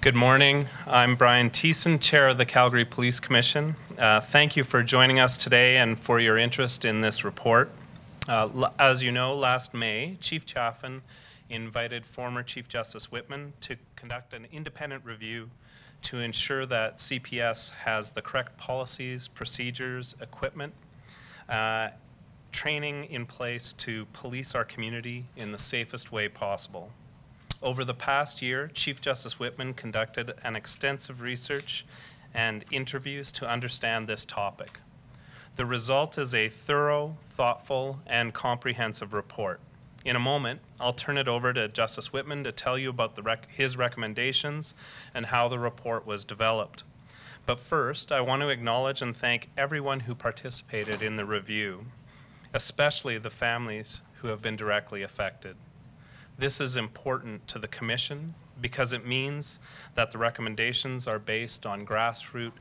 Good morning. I'm Brian Thiessen, Chair of the Calgary Police Commission. Thank you for joining us today and for your interest in this report. As you know, last May, Chief Chaffin invited former Chief Justice Wittmann to conduct an independent review to ensure that CPS has the correct policies, procedures, equipment, training in place to police our community in the safest way possible. Over the past year, Chief Justice Wittmann conducted an extensive research and interviews to understand this topic. The result is a thorough, thoughtful, and comprehensive report. In a moment, I'll turn it over to Justice Wittmann to tell you about his recommendations and how the report was developed. But first, I want to acknowledge and thank everyone who participated in the review, especially the families who have been directly affected. This is important to the Commission because it means that the recommendations are based on grassroots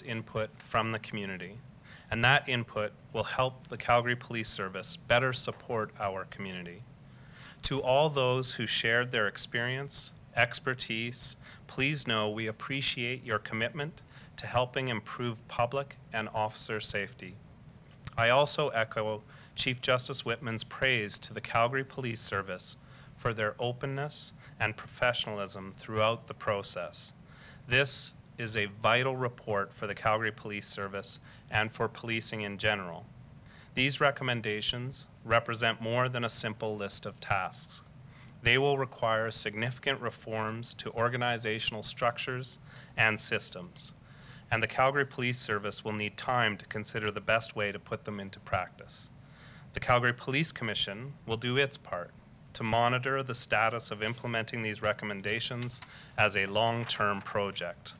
input from the community. And that input will help the Calgary Police Service better support our community. To all those who shared their experience, expertise, please know we appreciate your commitment to helping improve public and officer safety. I also echo Chief Justice Wittmann's praise to the Calgary Police Service for their openness and professionalism throughout the process. This is a vital report for the Calgary Police Service and for policing in general. These recommendations represent more than a simple list of tasks. They will require significant reforms to organizational structures and systems, and the Calgary Police Service will need time to consider the best way to put them into practice. The Calgary Police Commission will do its part to monitor the status of implementing these recommendations as a long-term project.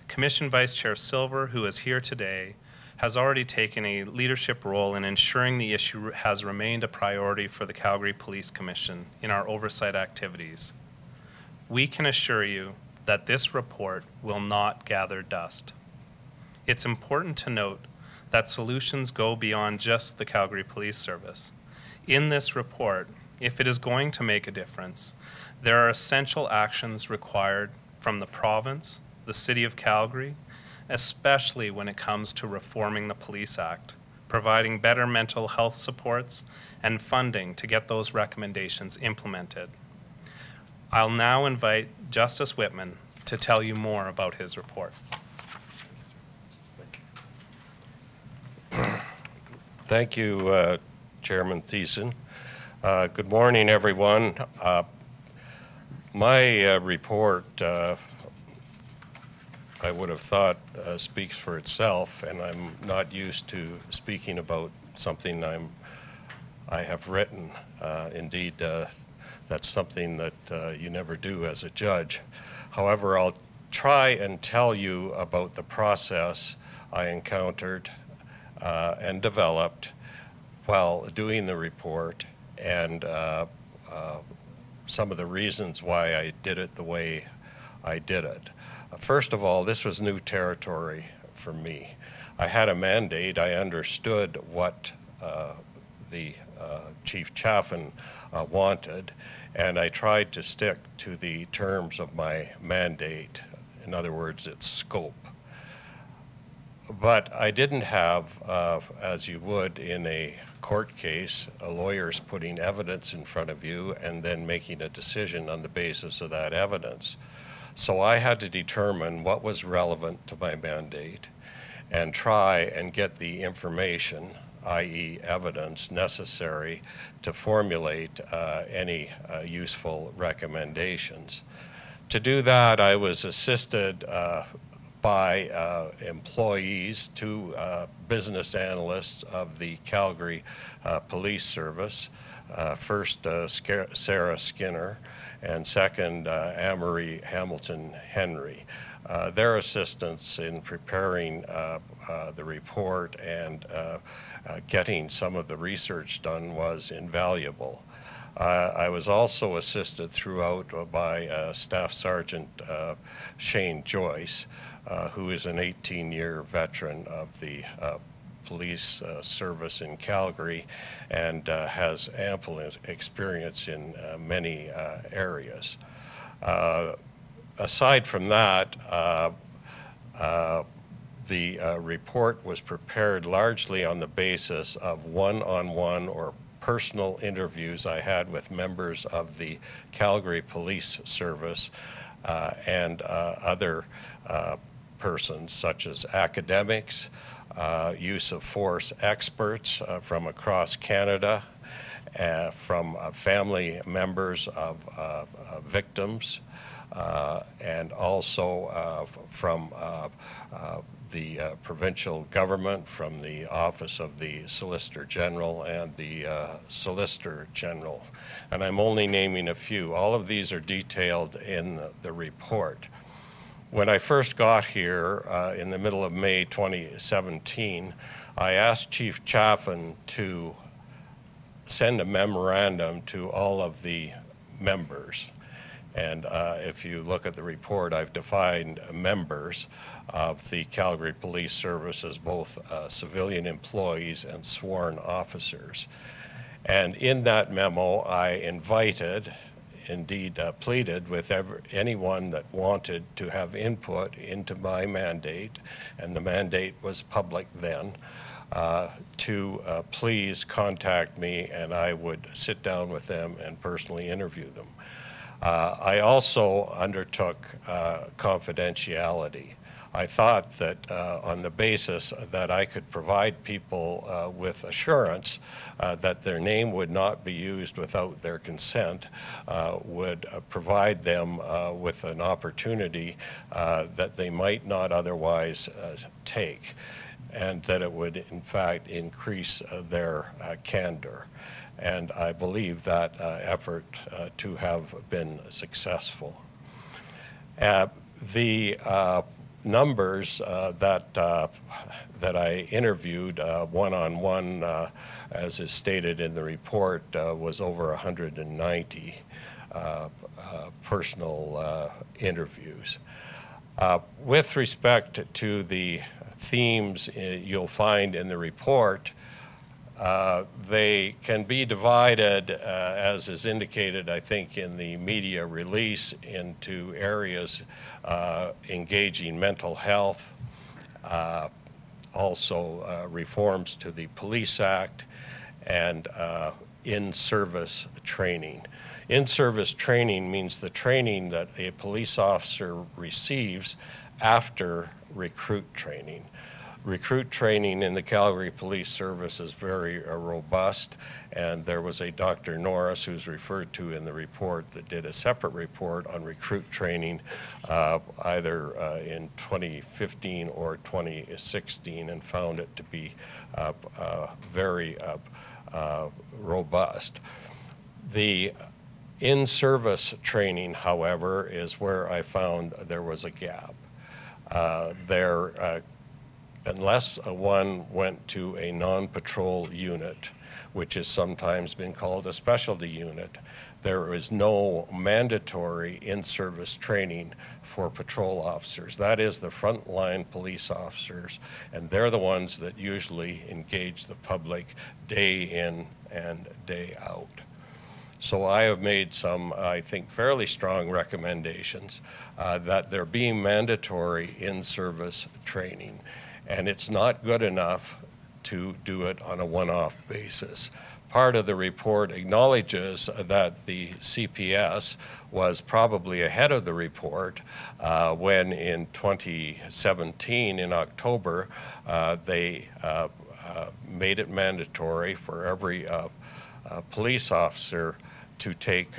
Commission Vice Chair Silver, who is here today, has already taken a leadership role in ensuring the issue has remained a priority for the Calgary Police Commission in our oversight activities. We can assure you that this report will not gather dust. It's important to note that solutions go beyond just the Calgary Police Service. In this report, if it is going to make a difference, there are essential actions required from the province, the City of Calgary, especially when it comes to reforming the Police Act, providing better mental health supports, and funding to get those recommendations implemented. I'll now invite Justice Wittmann to tell you more about his report. Thank you, Chairman Thiessen. Good morning, everyone. My report, I would have thought, speaks for itself, and I'm not used to speaking about something I have written. Indeed, that's something that you never do as a judge. However, I'll try and tell you about the process I encountered and developed while doing the report, and some of the reasons why I did it the way I did it. First of all, this was new territory for me. I had a mandate. I understood what the Chief Chaffin wanted, and I tried to stick to the terms of my mandate. In other words, its scope. But I didn't have, as you would in a court case, lawyers putting evidence in front of you and then making a decision on the basis of that evidence. So I had to determine what was relevant to my mandate and try and get the information, i.e. evidence, necessary to formulate any useful recommendations. To do that, I was assisted by employees, two business analysts of the Calgary Police Service. First, Sarah Skinner, and second, Anne-Marie Hamilton Henry. Their assistance in preparing the report and getting some of the research done was invaluable. I was also assisted throughout by Staff Sergeant Shane Joyce, who is an 18-year veteran of the police service in Calgary and has ample experience in many areas. aside from that, the report was prepared largely on the basis of one-on-one or personal interviews I had with members of the Calgary Police Service and other persons such as academics, use of force experts from across Canada, from family members of victims, and also from the provincial government, from the Office of the Solicitor General and the Solicitor General. And I'm only naming a few. All of these are detailed in the report. When I first got here in the middle of May 2017, I asked Chief Chaffin to send a memorandum to all of the members. And if you look at the report, I've defined members of the Calgary Police Service as both civilian employees and sworn officers. And in that memo, I invited, indeed pleaded with anyone that wanted to have input into my mandate, and the mandate was public then, to please contact me, and I would sit down with them and personally interview them. I also undertook confidentiality. I thought that on the basis that I could provide people with assurance that their name would not be used without their consent, would provide them with an opportunity that they might not otherwise take, and that it would in fact increase their candor. And I believe that effort to have been successful. The numbers that I interviewed one-on-one, as is stated in the report, was over 190 personal interviews. With respect to the themes you'll find in the report, they can be divided, as is indicated, I think, in the media release, into areas engaging mental health, also reforms to the Police Act, and in-service training. In-service training means the training that a police officer receives after recruit training. Recruit training in the Calgary Police Service is very robust, and there was a Dr. Norris, who's referred to in the report, that did a separate report on recruit training either in 2015 or 2016, and found it to be very robust. The in-service training, however, is where I found there was a gap. Unless one went to a non-patrol unit, which has sometimes been called a specialty unit, there is no mandatory in-service training for patrol officers. That is the frontline police officers, and they're the ones that usually engage the public day in and day out. So I have made some, I think, fairly strong recommendations that there be mandatory in-service training. And it's not good enough to do it on a one-off basis. Part of the report acknowledges that the CPS was probably ahead of the report when in 2017, in October, they made it mandatory for every police officer to take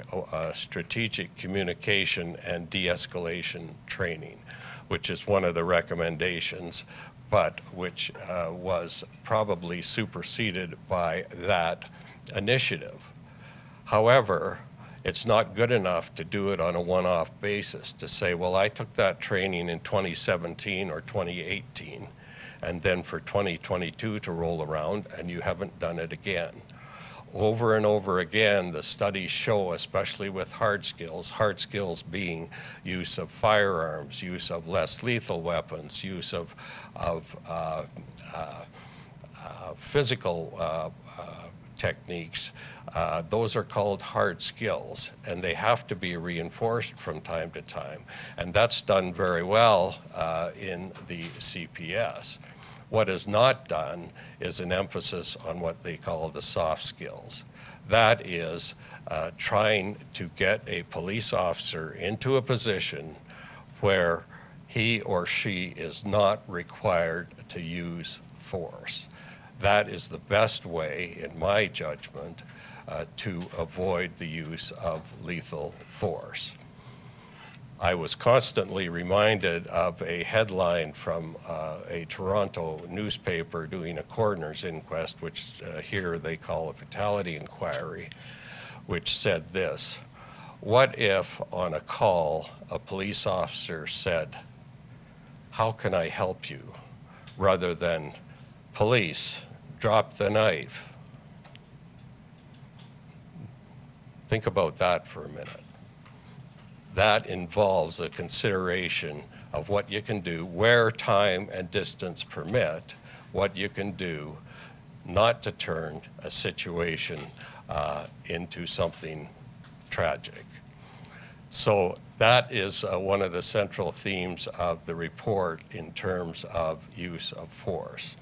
strategic communication and de-escalation training, which is one of the recommendations, but which was probably superseded by that initiative. However, it's not good enough to do it on a one-off basis, to say, well, I took that training in 2017 or 2018, and then for 2022 to roll around and you haven't done it again. Over and over again, the studies show, especially with hard skills being use of firearms, use of less lethal weapons, use of physical techniques. Those are called hard skills, and they have to be reinforced from time to time. And that's done very well in the CPS. What is not done is an emphasis on what they call the soft skills. That is trying to get a police officer into a position where he or she is not required to use force. That is the best way, in my judgment, to avoid the use of lethal force. I was constantly reminded of a headline from a Toronto newspaper doing a coroner's inquest, which here they call a fatality inquiry, which said this: what if on a call a police officer said, "How can I help you?" rather than, "Police, drop the knife"? Think about that for a minute. That involves a consideration of what you can do, where time and distance permit, what you can do not to turn a situation into something tragic. So that is one of the central themes of the report in terms of use of force.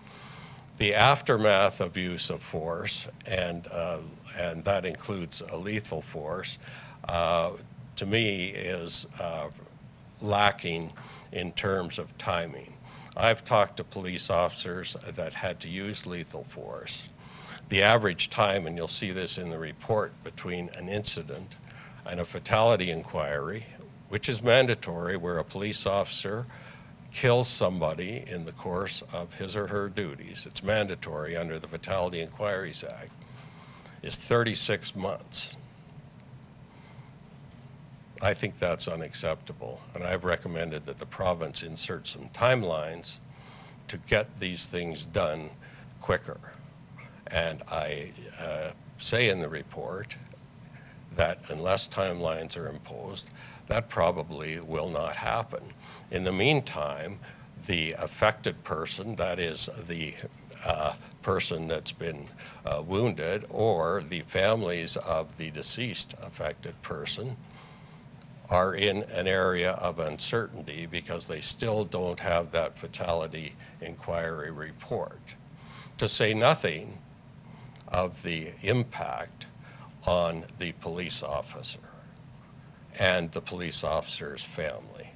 The aftermath of use of force, and that includes a lethal force, to me is lacking in terms of timing. I've talked to police officers that had to use lethal force. The average time, and you'll see this in the report, between an incident and a fatality inquiry, which is mandatory, where a police officer kills somebody in the course of his or her duties, it's mandatory under the Fatality Inquiries Act, is 36 months. I think that's unacceptable, and I've recommended that the province insert some timelines to get these things done quicker. And I say in the report that unless timelines are imposed, that probably will not happen. In the meantime, the affected person, that is the person that's been wounded, or the families of the deceased affected person, are in an area of uncertainty because they still don't have that fatality inquiry report. To say nothing of the impact on the police officer and the police officer's family.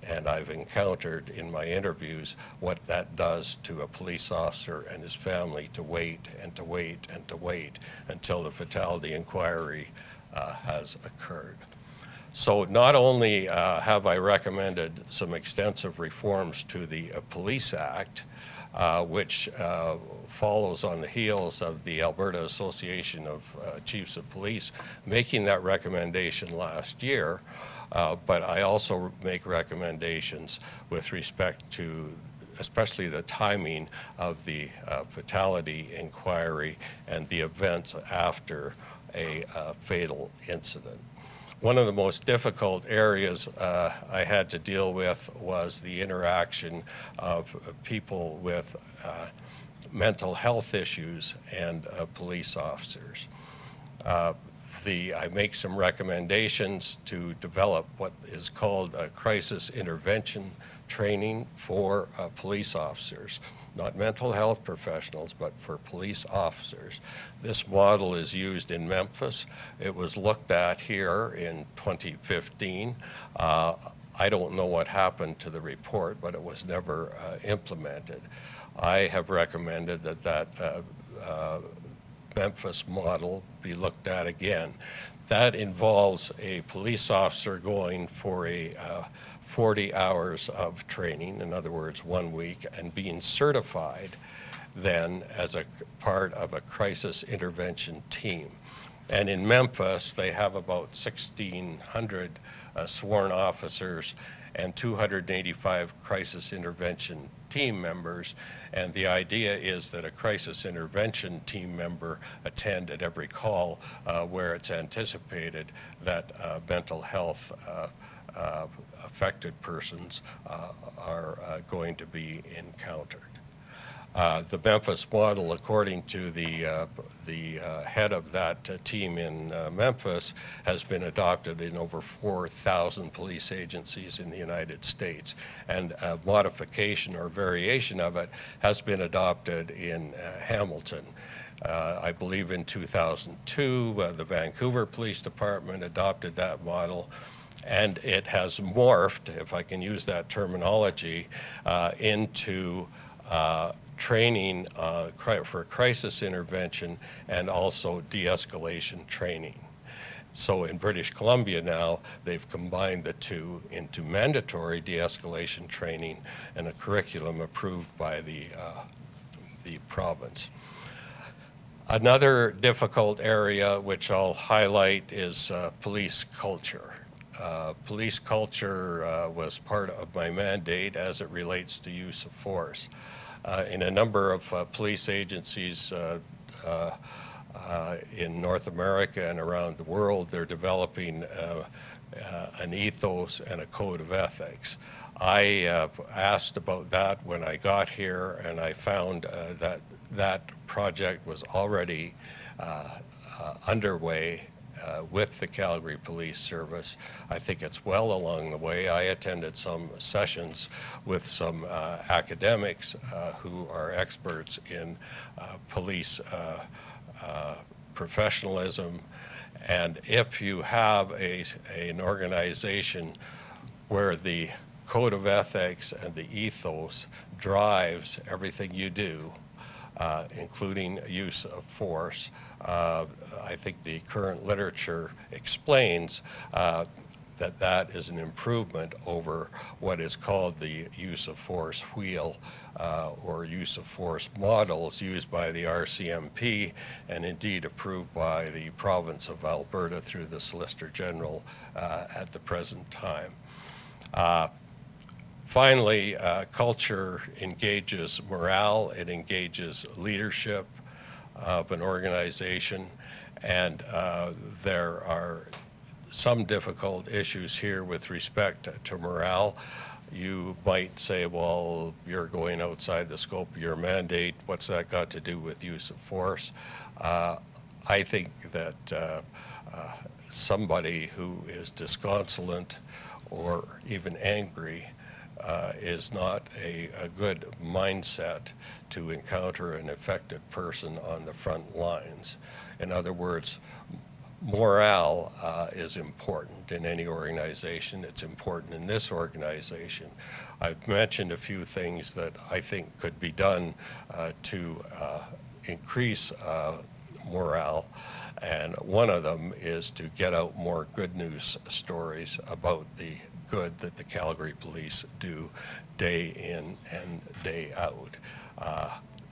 And I've encountered in my interviews what that does to a police officer and his family, to wait and to wait and to wait until the fatality inquiry has occurred. So not only have I recommended some extensive reforms to the Police Act, which follows on the heels of the Alberta Association of Chiefs of Police making that recommendation last year, but I also make recommendations with respect to especially the timing of the fatality inquiry and the events after a fatal incident. One of the most difficult areas I had to deal with was the interaction of people with mental health issues and police officers. I make some recommendations to develop what is called a crisis intervention training for police officers. Not mental health professionals, but for police officers. This model is used in Memphis. It was looked at here in 2015. I don't know what happened to the report, but it was never implemented. I have recommended that Memphis model be looked at again. That involves a police officer going for a 40 hours of training, in other words, 1 week, and being certified then as a part of a crisis intervention team. And in Memphis, they have about 1,600 sworn officers and 285 crisis intervention team members. And the idea is that a crisis intervention team member attend at every call where it's anticipated that mental health affected persons are going to be encountered. The Memphis model, according to the head of that team in Memphis, has been adopted in over 4,000 police agencies in the United States, and a modification or variation of it has been adopted in Hamilton. I believe in 2002, the Vancouver Police Department adopted that model, and it has morphed, if I can use that terminology, into training for crisis intervention and also de-escalation training. So in British Columbia now, they've combined the two into mandatory de-escalation training and a curriculum approved by the province. Another difficult area which I'll highlight is police culture. Police culture was part of my mandate as it relates to use of force. In a number of police agencies in North America and around the world, they're developing an ethos and a code of ethics. I asked about that when I got here, and I found that project was already underway with the Calgary Police Service. I think it's well along the way. I attended some sessions with some academics who are experts in police professionalism. And if you have an organization where the code of ethics and the ethos drives everything you do, including use of force, I think the current literature explains that is an improvement over what is called the use of force wheel or use of force models used by the RCMP and indeed approved by the province of Alberta through the Solicitor General at the present time. Finally, culture engages morale, it engages leadership of an organization, and there are some difficult issues here with respect to morale. You might say, well, you're going outside the scope of your mandate. What's that got to do with use of force? I think that somebody who is disconsolate or even angry is not a good mindset to encounter an affected person on the front lines. In other words, morale is important in any organization. It's important in this organization. I've mentioned a few things that I think could be done to increase morale, and one of them is to get out more good news stories about the good that the Calgary Police do day in and day out.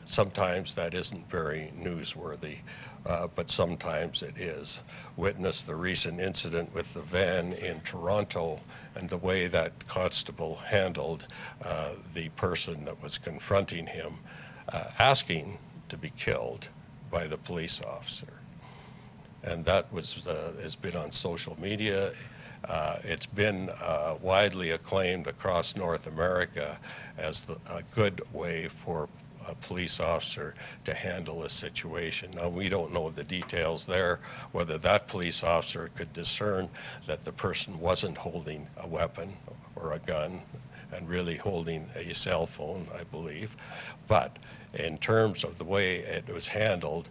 Sometimes that isn't very newsworthy, but sometimes it is. Witness the recent incident with the van in Toronto and the way that constable handled the person that was confronting him, asking to be killed by the police officer. And that has been on social media. It's been widely acclaimed across North America as a good way for a police officer to handle a situation. Now, we don't know the details there, whether that police officer could discern that the person wasn't holding a weapon or a gun and really holding a cell phone, I believe. But in terms of the way it was handled,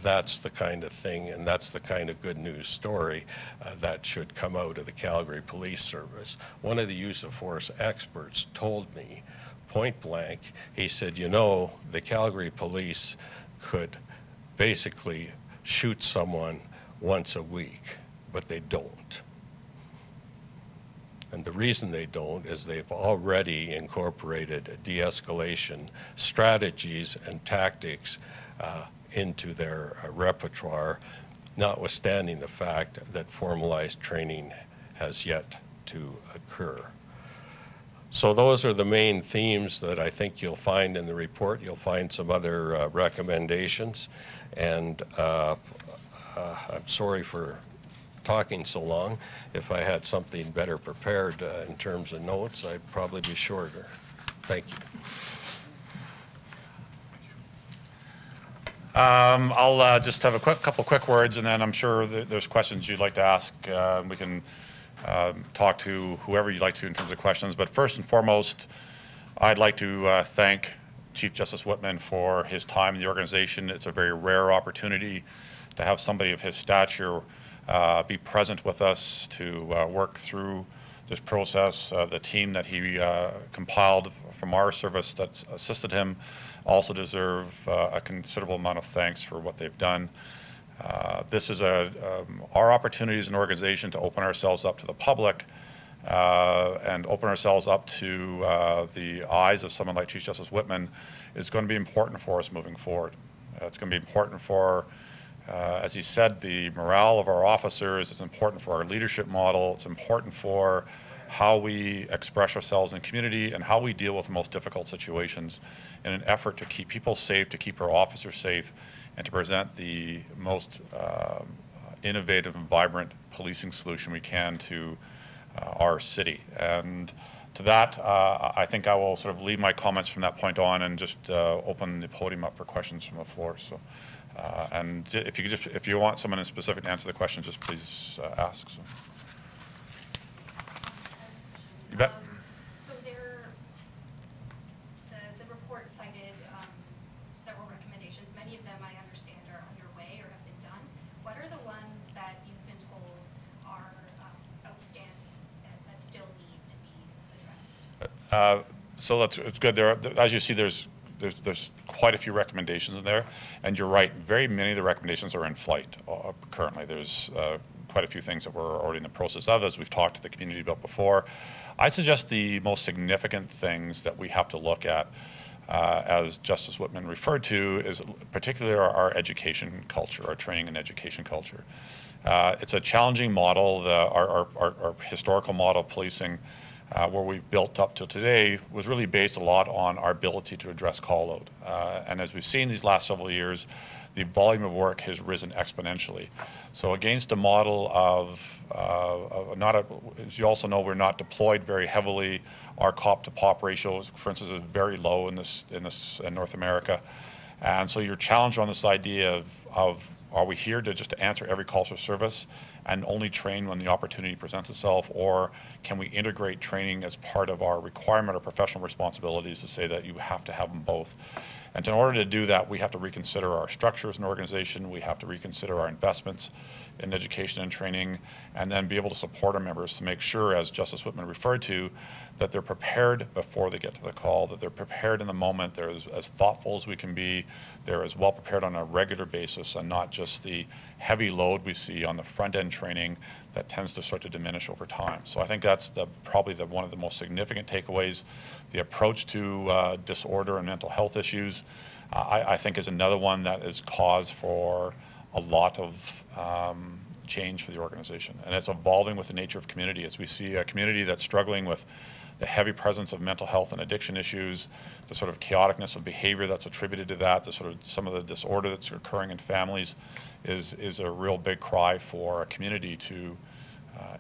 that's the kind of thing, and that's the kind of good news story that should come out of the Calgary Police Service. One of the use of force experts told me, point blank, he said, you know, the Calgary Police could basically shoot someone once a week, but they don't. And the reason they don't is they've already incorporated de-escalation strategies and tactics into their repertoire, notwithstanding the fact that formalized training has yet to occur. So those are the main themes that I think you'll find in the report. You'll find some other recommendations, and I'm sorry for talking so long. If I had something better prepared in terms of notes, I'd probably be shorter. Thank you. I'll just have a couple quick words, and then I'm sure there's questions you'd like to ask. We can talk to whoever you'd like to in terms of questions. But first and foremost, I'd like to thank Chief Justice Wittmann for his time in the organization. It's a very rare opportunity to have somebody of his stature be present with us to work through this process. The team that he compiled from our service that's assisted him also deserve a considerable amount of thanks for what they've done. This is our opportunity as an organization to open ourselves up to the public and open ourselves up to the eyes of someone like Chief Justice Wittmann is going to be important for us moving forward. It's going to be important for, as he said, the morale of our officers. It's important for our leadership model. It's important for how we express ourselves in community and how we deal with the most difficult situations in an effort to keep people safe, to keep our officers safe, and to present the most innovative and vibrant policing solution we can to our city. And to that, I think I will sort of leave my comments from that point on and just open the podium up for questions from the floor. So, and if you want someone in specific to answer the question, just please ask. So. You bet. So the report cited several recommendations. Many of them, I understand, are underway or have been done. What are the ones that you've been told are outstanding that still need to be addressed? So it's good. As you see, there's quite a few recommendations in there, and you're right. Very many of the recommendations are in flight currently. There's quite a few things that we're already in the process of, as we've talked to the community about before. I suggest the most significant things that we have to look at, as Justice Wittmann referred to, is particularly our education culture, our training and education culture. It's a challenging model. Our historical model of policing, where we've built up till today, was really based a lot on our ability to address call load. And as we've seen these last several years, the volume of work has risen exponentially. So against a model of as you also know, we're not deployed very heavily. Our cop to pop ratio, for instance, is very low in North America. And so you're challenged on this idea of are we here to just answer every call for service and only train when the opportunity presents itself, or can we integrate training as part of our requirement or professional responsibilities to say that you have to have them both? And in order to do that, we have to reconsider our structure as an organization. We have to reconsider our investments in education and training, and then be able to support our members to make sure, as Justice Wittmann referred to, that they're prepared before they get to the call, that they're prepared in the moment, they're as thoughtful as we can be, they're as well prepared on a regular basis, and not just the heavy load we see on the front end training that tends to start to diminish over time. So I think that's probably one of the most significant takeaways. The approach to disorder and mental health issues, I think, is another one that is cause for a lot of change for the organization. And it's evolving with the nature of community. As we see a community that's struggling with the heavy presence of mental health and addiction issues, the sort of chaoticness of behavior that's attributed to that, the sort of some of the disorder that's occurring in families, is a real big cry for a community to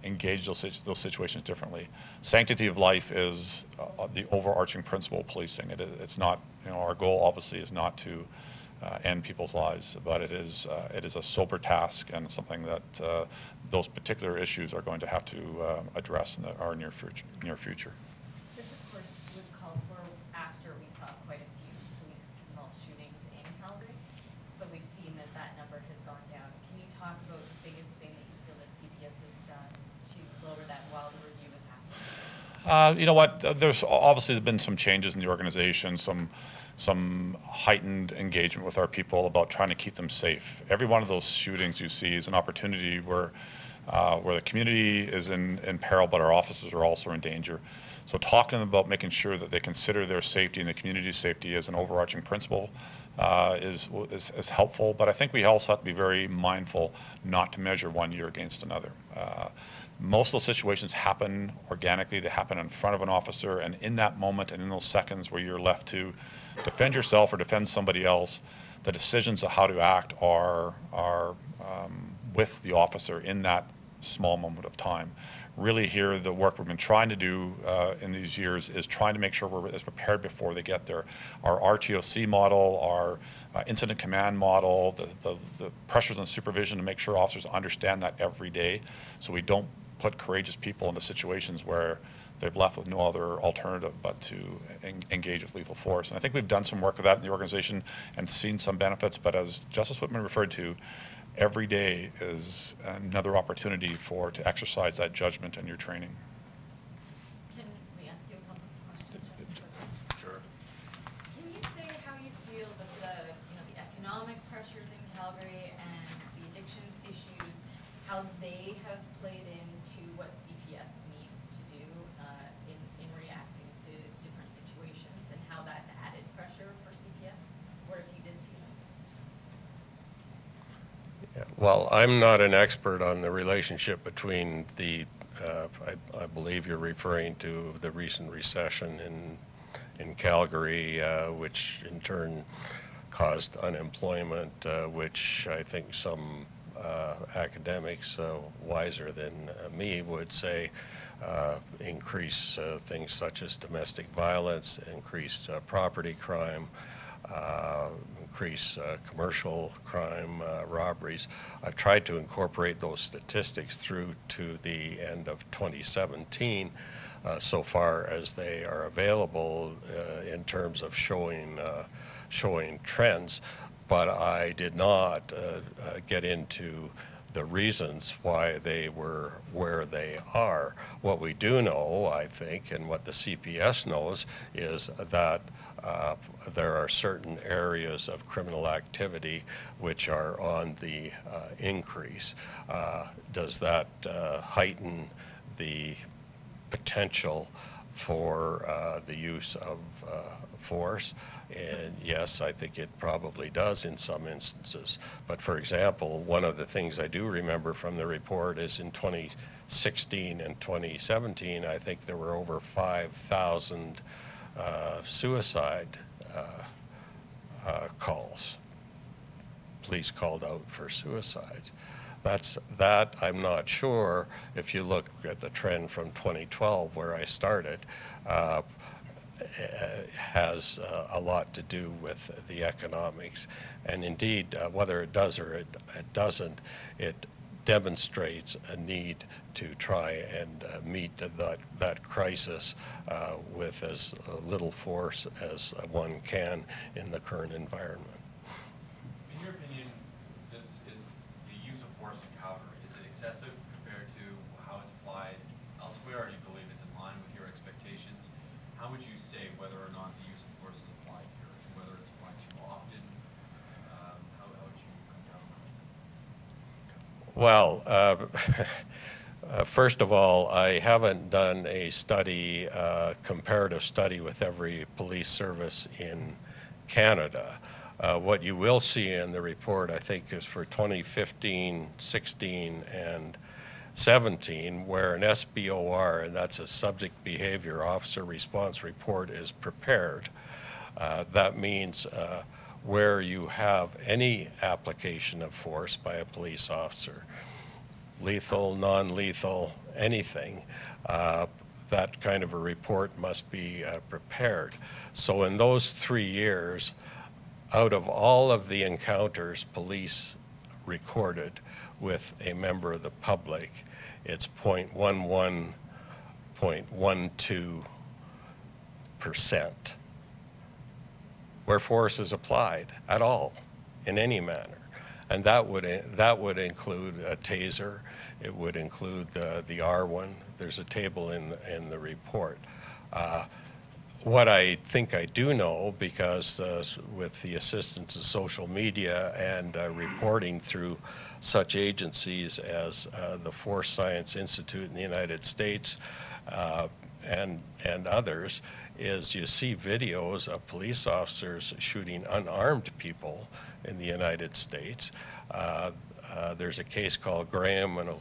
engage those situations differently. Sanctity of life is the overarching principle of policing. It's not, our goal obviously is not to end people's lives, but it is a sober task and something that those particular issues are going to have to address in our near future. This, of course, was called for after we saw quite a few police-involved shootings in Calgary, but we've seen that number has gone down. Can you talk about the biggest thing that you feel that CPS has done to lower that while the review is happening? You know what? There's obviously been some changes in the organization, some heightened engagement with our people about trying to keep them safe. Every one of those shootings you see is an opportunity where the community is in peril, but our officers are also in danger. So talking about making sure that they consider their safety and the community's safety as an overarching principle is helpful. But I think we also have to be very mindful not to measure one year against another. Most of those situations happen organically. They happen in front of an officer, and in that moment and in those seconds where you're left to defend yourself or defend somebody else, the decisions of how to act are with the officer in that small moment of time. Really here, the work we've been trying to do in these years is trying to make sure we're as prepared before they get there. Our RTOC model, our incident command model, the pressures and supervision to make sure officers understand that every day, so we don't put courageous people into situations where they've left with no other alternative but to engage with lethal force. And I think we've done some work with that in the organization and seen some benefits, but as Justice Wittmann referred to, every day is another opportunity to exercise that judgment in your training. Can we ask you a couple of questions, Justice Wittmann? Sure. Can you say how you feel that the economic pressures in Calgary and the addictions issues, how they have played into what CPS needs to do in reacting to different situations, and how that's added pressure for CPS, or if you did see that? Yeah, well, I'm not an expert on the relationship between the, I believe you're referring to the recent recession in Calgary, which in turn caused unemployment, which I think some academics wiser than me would say increase things such as domestic violence, increased property crime, increase commercial crime, robberies. I've tried to incorporate those statistics through to the end of 2017 so far as they are available in terms of showing trends, but I did not get into the reasons why they were where they are. What we do know, I think, and what the CPS knows, is that there are certain areas of criminal activity which are on the increase. Does that heighten the potential for the use of force? And yes, I think it probably does in some instances. But for example, one of the things I do remember from the report is in 2016 and 2017, I think there were over 5,000 suicide calls. Police called out for suicides. That I'm not sure, if you look at the trend from 2012 where I started, has a lot to do with the economics. And indeed, whether it does or it doesn't, it demonstrates a need to try and meet that crisis with as little force as one can in the current environment. In your opinion, is the use of force in Calgary, is it excessive compared to how it's applied elsewhere, or do you believe it's in line with your expectations? How would you say whether or not the use of force is applied here, and whether it's applied too often? How would you come down on that? Well, first of all, I haven't done a study, comparative study with every police service in Canada. What you will see in the report, I think, is for 2015, 16, and 17, where an SBOR, and that's a subject behavior officer response report, is prepared. That means where you have any application of force by a police officer, lethal, non-lethal, anything, that kind of a report must be prepared. So in those 3 years, out of all of the encounters police recorded with a member of the public, it's 0.11, 0.12% where force is applied at all in any manner. And that would include a taser. It would include the R1. There's a table in the report. What I think I do know, because with the assistance of social media and reporting through such agencies as the Force Science Institute in the United States and others, is you see videos of police officers shooting unarmed people in the United States. There's a case called Graham and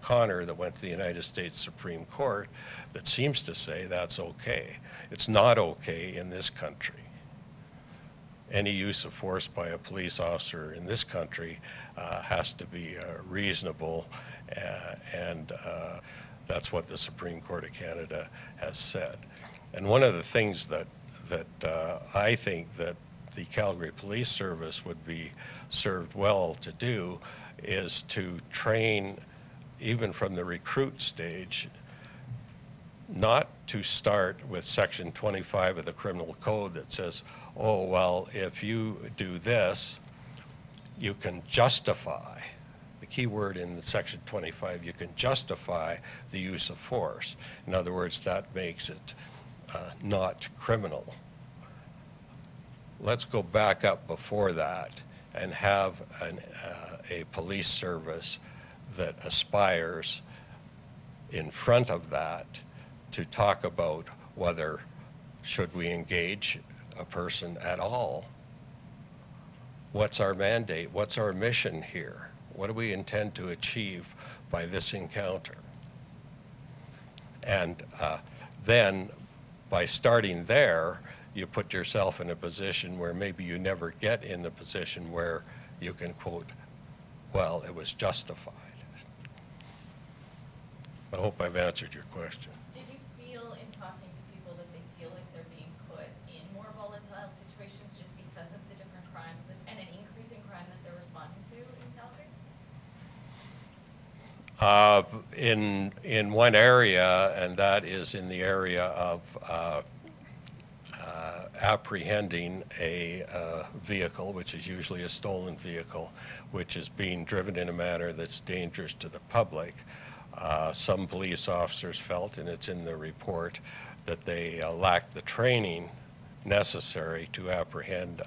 Connor that went to the United States Supreme Court that seems to say that's okay. It's not okay in this country. any use of force by a police officer in this country has to be reasonable, and that's what the Supreme Court of Canada has said. And one of the things that I think that the Calgary Police Service would be served well to do is to train, even from the recruit stage, not to start with Section 25 of the Criminal Code that says, oh, well, if you do this, you can justify, the key word in Section 25, you can justify the use of force. In other words, that makes it not criminal. Let's go back up before that and have a police service that aspires in front of that to talk about whether should we engage a person at all. What's our mandate? What's our mission here? What do we intend to achieve by this encounter? And then by starting there, you put yourself in a position where maybe you never get in the position where you can quote, well, it was justified. I hope I've answered your question. Did you feel in talking to people that they feel like they're being put in more volatile situations just because of the different crimes and an increase in crime that they're responding to in Calgary? In one area, and that is in the area of apprehending a vehicle, which is usually a stolen vehicle, which is being driven in a manner that's dangerous to the public. Some police officers felt, and it's in the report, that they lacked the training necessary to apprehend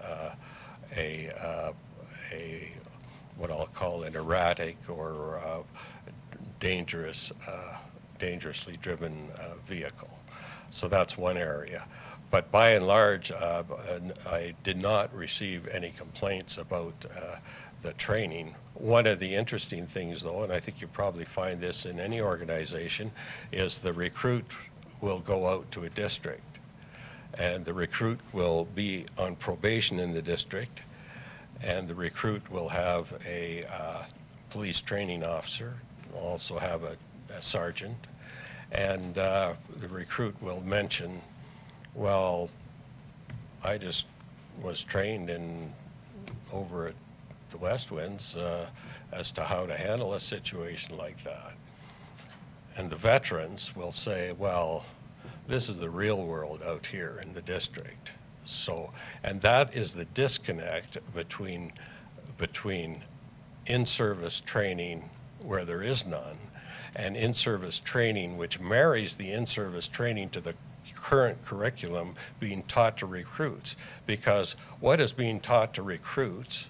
what I'll call an erratic or dangerously driven vehicle. So that's one area. But by and large, I did not receive any complaints about the training. One of the interesting things, though, and I think you probably find this in any organization, is the recruit will go out to a district, and the recruit will be on probation in the district, and the recruit will have a police training officer, also have a sergeant, and the recruit will mention, well, I just was trained over at the West Winds as to how to handle a situation like that. And the veterans will say, well, this is the real world out here in the district. So, and that is the disconnect between in-service training where there is none and in-service training which marries the in-service training to the current curriculum being taught to recruits. Because what is being taught to recruits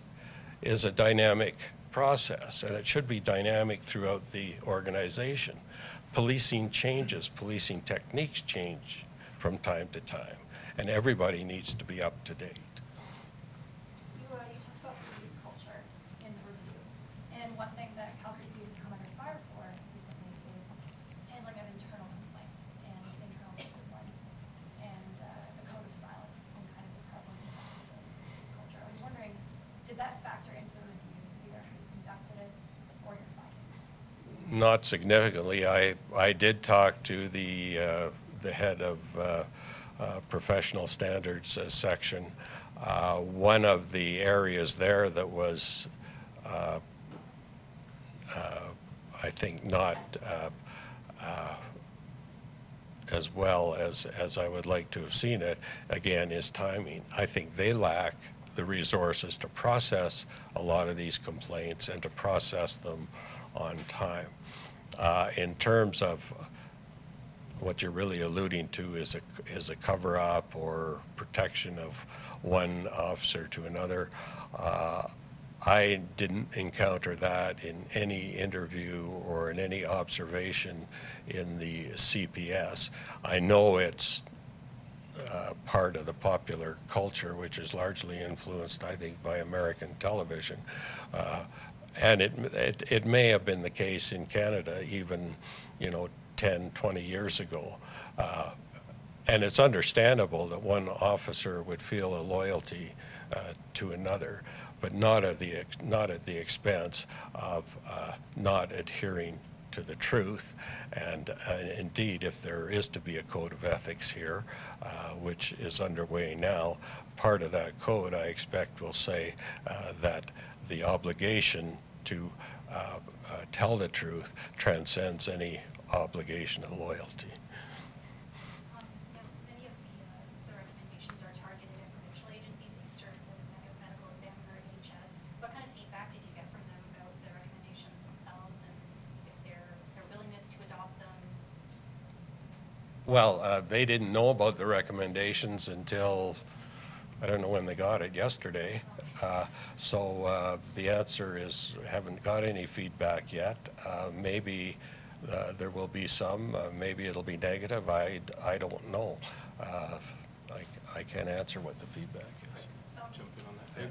is a dynamic process, and it should be dynamic throughout the organization. Policing changes, policing techniques change from time to time, and everybody needs to be up to date. You talked about police culture in the review, and one thing that Calgary Police have come under fire for recently is handling of internal complaints and internal discipline, and the code of silence and kind of the prevalence of that in police culture. I was wondering, did that factor into the review, either how you conducted it or your findings? Not significantly. I did talk to the head of professional standards section. One of the areas there that was, I think, not as well as I would like to have seen it, again, is timing. I think they lack the resources to process a lot of these complaints and to process them on time. In terms of what you're really alluding to is a cover-up or protection of one officer to another. I didn't encounter that in any interview or in any observation in the CPS. I know it's part of the popular culture, which is largely influenced, I think, by American television. And it may have been the case in Canada even, 10, 20 years ago. And it's understandable that one officer would feel a loyalty to another, but not at the expense of not adhering to the truth. And indeed, if there is to be a code of ethics here, which is underway now, part of that code, I expect, will say that the obligation to tell the truth transcends any obligation of loyalty. Many of the recommendations are targeted at provincial agencies. You served the medical examiner at HS. What kind of feedback did you get from them about the recommendations themselves and if their willingness to adopt them? Well, they didn't know about the recommendations until, I don't know when they got it, yesterday. So the answer is, haven't got any feedback yet. Maybe there will be some, maybe it'll be negative, I don't know. I can't answer what the feedback is. Jump in on that.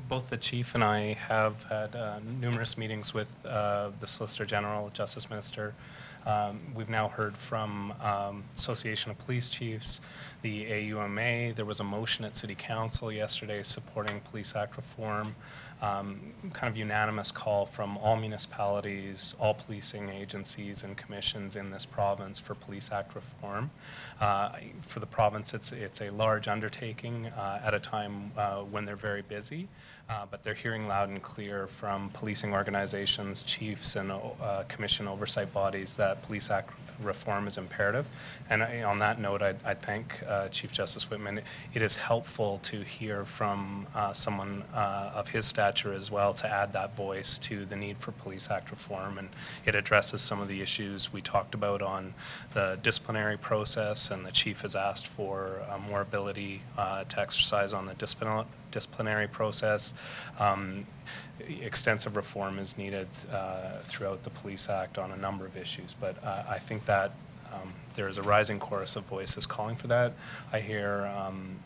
Both the chief and I have had numerous meetings with the Solicitor General, Justice Minister. We've now heard from Association of Police Chiefs, the AUMA. There was a motion at City Council yesterday supporting Police Act reform. Kind of unanimous call from all municipalities, all policing agencies and commissions in this province for Police Act reform. For the province, it's a large undertaking at a time when they're very busy, but they're hearing loud and clear from policing organizations, chiefs, and commission oversight bodies that Police Act reform is imperative. And on that note, I thank Chief Justice Wittmann. It is helpful to hear from someone of his stature as well to add that voice to the need for Police Act reform. And it addresses some of the issues we talked about on the disciplinary process, and the chief has asked for more ability to exercise on the disciplinary process. Extensive reform is needed throughout the Police Act on a number of issues, but I think that there is a rising chorus of voices calling for that. I hear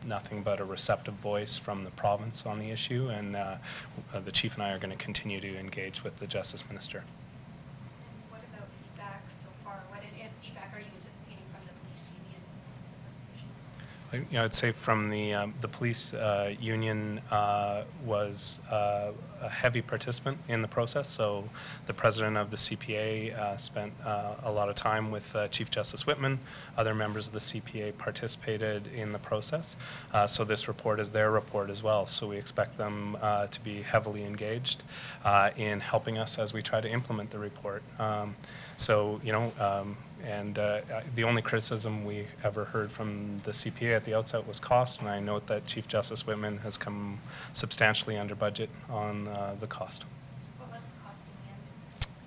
nothing but a receptive voice from the province on the issue, and the chief and I are going to continue to engage with the Justice Minister. And what about feedback so far? What feedback are you anticipating from the police union and police associations? I'd say from the police union was a heavy participant in the process. So the president of the CPA spent a lot of time with Chief Justice Wittmann. Other members of the CPA participated in the process. So this report is their report as well. So we expect them to be heavily engaged in helping us as we try to implement the report. And the only criticism we ever heard from the CPA at the outset was cost, and I note that Chief Justice Wittmann has come substantially under budget on the cost. What was the cost in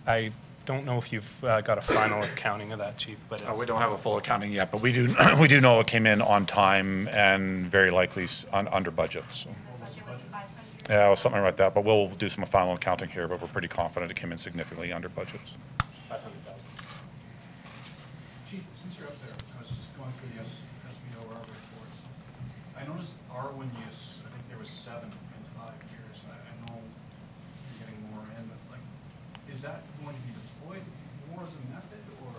the end? I don't know if you've got a final accounting of that, Chief, but We don't have a full accounting yet, but we do we do know it came in on time and very likely under budget. So. The budget was 500? Yeah, it was something like that, but we'll do some final accounting here, but we're pretty confident it came in significantly under budget. 500,000. Chief, since you're up there, I was just going through the SBO reports. I noticed Arwen use, I think there was 7 in 5 years. I know you're getting more in, but like, is that going to be deployed more as a method, or?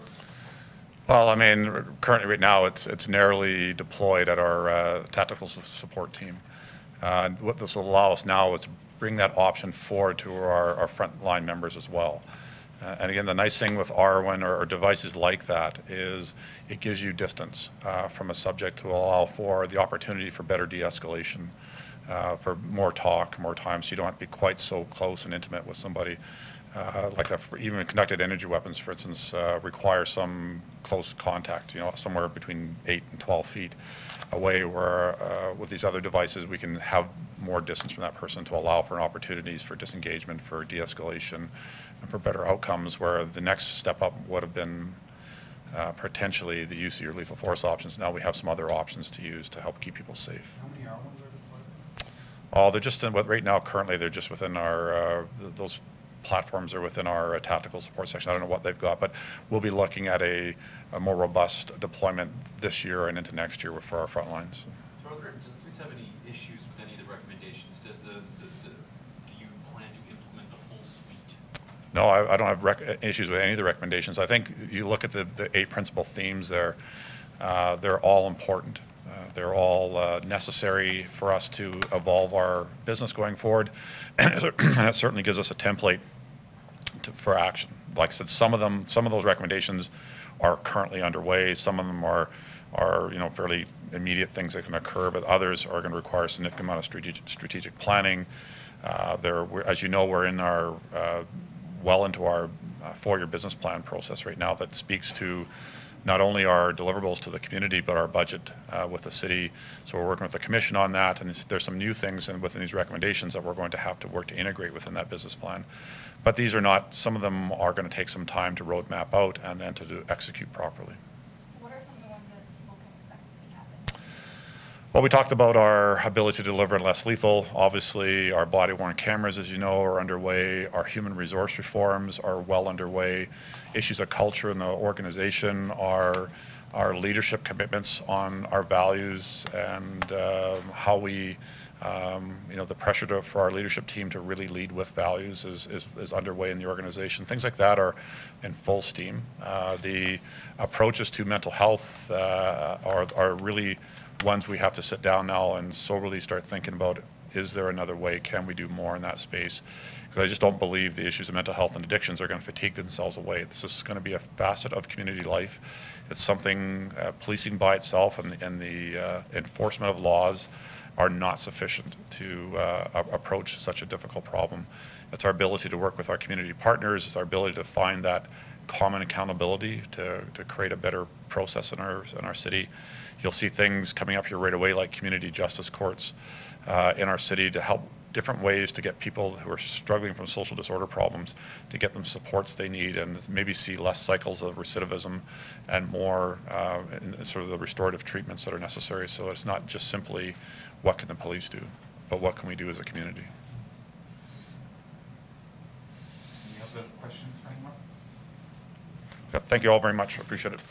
Well, I mean, currently right now it's narrowly deployed at our tactical support team. What this will allow us now is to bring that option forward to our frontline members as well. And again, the nice thing with Arwen or devices like that is it gives you distance from a subject to allow for the opportunity for better de-escalation, for more talk, more time, so you don't have to be quite so close and intimate with somebody. Even conducted energy weapons, for instance, require some close contact, somewhere between 8 and 12 feet away, where with these other devices we can have more distance from that person to allow for opportunities for disengagement, for de-escalation, and for better outcomes, where the next step up would have been potentially the use of your lethal force options. Now we have some other options to use to help keep people safe. How many Arwens are deployed? Oh, they're just in, right now, currently, they're just within our, those platforms are within our tactical support section. I don't know what they've got, but we'll be looking at a more robust deployment this year and into next year for our front lines. So does the police have any issues with any of the recommendations? Do you plan to implement the full suite? No, I don't have issues with any of the recommendations. I think you look at the 8 principal themes there, they're all important. They're all necessary for us to evolve our business going forward, and it certainly gives us a template for action. Like I said, some of those recommendations are currently underway. Some of them are fairly immediate things that can occur, but others are going to require a significant amount of strategic planning. As you know, we're in our well into our 4-year business plan process right now that speaks to not only our deliverables to the community, but our budget with the city. So we're working with the commission on that, and there's some new things within these recommendations that we're going to have to work to integrate within that business plan. But these are not, some of them are going to take some time to roadmap out and then to execute properly. What are some of the ones that people can expect to see happen? Well, we talked about our ability to deliver less lethal. Obviously, our body-worn cameras, as you know, are underway. Our human resource reforms are well underway. Issues of culture in the organization, our leadership commitments on our values, and how we, the pressure for our leadership team to really lead with values is underway in the organization. Things like that are in full steam. The approaches to mental health are really ones we have to sit down now and soberly start thinking about, is there another way? Can we do more in that space? Because I just don't believe the issues of mental health and addictions are going to fatigue themselves away. This is going to be a facet of community life. It's something policing by itself and the enforcement of laws are not sufficient to approach such a difficult problem. It's our ability to work with our community partners. It's our ability to find that common accountability to create a better process in our city. You'll see things coming up here right away like community justice courts in our city to help different ways to get people who are struggling from social disorder problems, to get them supports they need and maybe see less cycles of recidivism and more in sort of the restorative treatments that are necessary. So it's not just simply what can the police do, but what can we do as a community. Any other questions for anyone? Yep, thank you all very much. I appreciate it.